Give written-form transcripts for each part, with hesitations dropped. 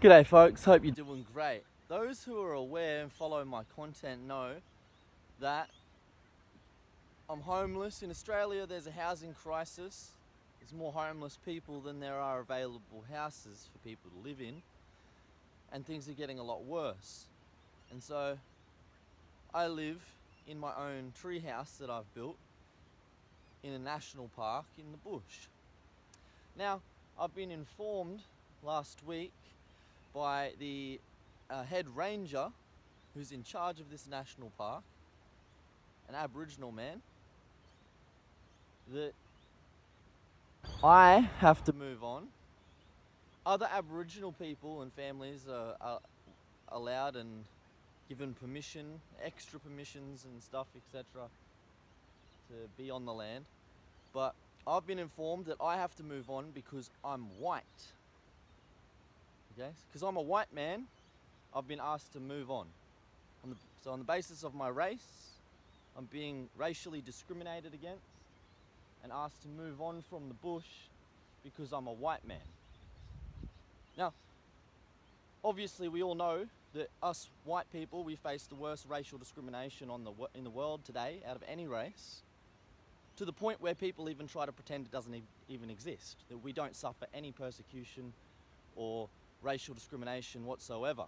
G'day folks, hope you're doing great. Those who are aware and follow my content know that I'm homeless. In Australia there's a housing crisis. There's more homeless people than there are available houses for people to live in, and things are getting a lot worse. And so I live in my own tree house that I've built in a national park in the bush. Now, I've been informed last week by the head ranger who's in charge of this national park, an Aboriginal man, that I have to move on. Other Aboriginal people and families are allowed and given permission, extra permissions and stuff, etc., to be on the land. But I've been informed that I have to move on because I'm white. Okay? Because I'm a white man, I've been asked to move on. So on the basis of my race, I'm being racially discriminated against and asked to move on from the bush because I'm a white man. Now, obviously we all know that us white people, we face the worst racial discrimination in the world today out of any race, to the point where people even try to pretend it doesn't even exist, that we don't suffer any persecution or racial discrimination whatsoever.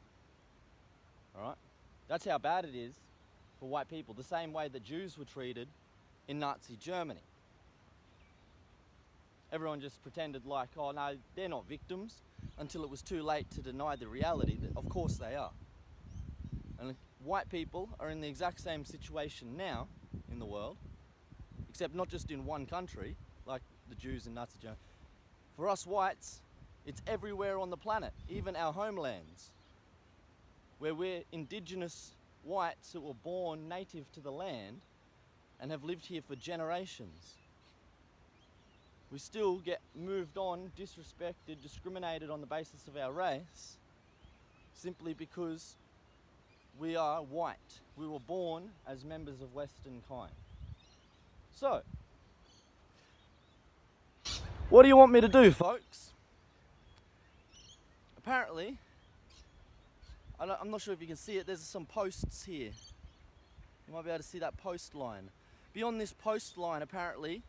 Alright? That's how bad it is for white people, the same way that Jews were treated in Nazi Germany. Everyone just pretended like, oh no, they're not victims, until it was too late to deny the reality that of course they are. And white people are in the exact same situation now in the world, except not just in one country, like the Jews in Nazi Germany. For us whites, it's everywhere on the planet, even our homelands, where we're indigenous whites who were born native to the land and have lived here for generations. We still get moved on, disrespected, discriminated on the basis of our race, simply because we are white. We were born as members of Western kind. So, what do you want me to do, folks? Apparently, I'm not sure if you can see it, there's some posts here. You might be able to see that post line. Beyond this post line, apparently,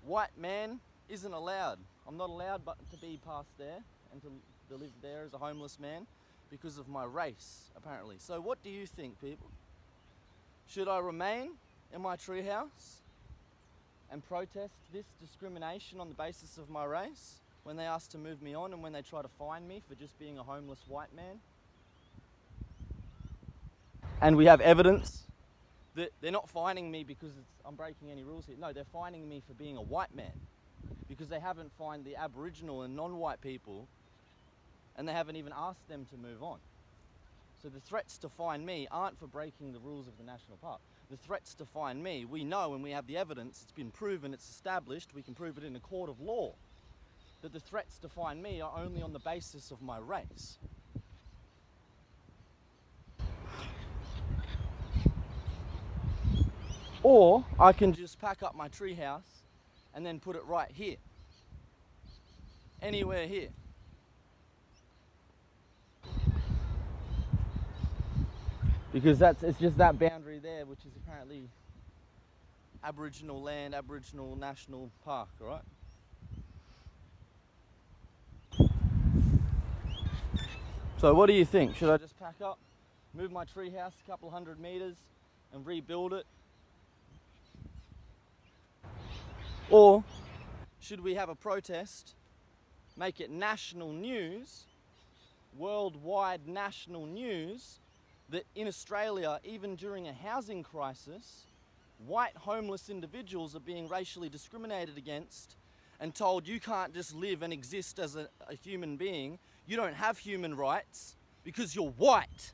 white man isn't allowed. I'm not allowed but to be past there and to live there as a homeless man because of my race, apparently. So what do you think, people? Should I remain in my treehouse and protest this discrimination on the basis of my race when they ask to move me on and when they try to fine me for just being a homeless white man? And we have evidence that they're not fining me because I'm breaking any rules here. No, they're fining me for being a white man because they haven't fined the Aboriginal and non-white people, and they haven't even asked them to move on. So the threats to fine me aren't for breaking the rules of the national park. The threats to fine me, we know and we have the evidence, it's been proven, it's established, we can prove it in a court of law, that the threats to fine me are only on the basis of my race. Or I can just pack up my treehouse and then put it right here. Anywhere here. Because it's just that boundary there, which is apparently Aboriginal land, Aboriginal National Park, alright? So what do you think? Should I just pack up, move my treehouse a couple hundred meters and rebuild it? Or should we have a protest, make it national news, worldwide national news, that in Australia, even during a housing crisis, white homeless individuals are being racially discriminated against and told you can't just live and exist as a human being, you don't have human rights because you're white,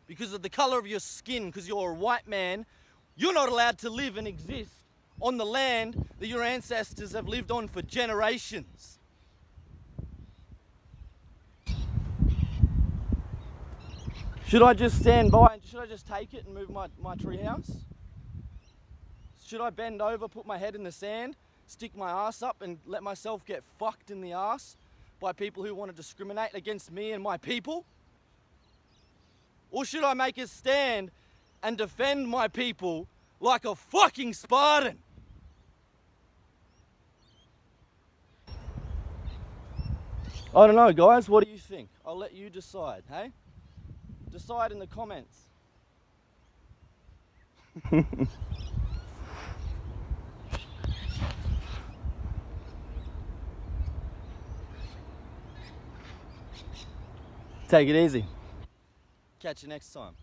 because of the color of your skin, because you're a white man, you're not allowed to live and exist on the land that your ancestors have lived on for generations. Should I just stand by and should I just take it and move my treehouse? Should I bend over, put my head in the sand, stick my ass up and let myself get fucked in the ass by people who want to discriminate against me and my people? Or should I make a stand and defend my people like a fucking Spartan? I don't know, guys. What do you think? I'll let you decide, hey? Decide in the comments. Take it easy. Catch you next time.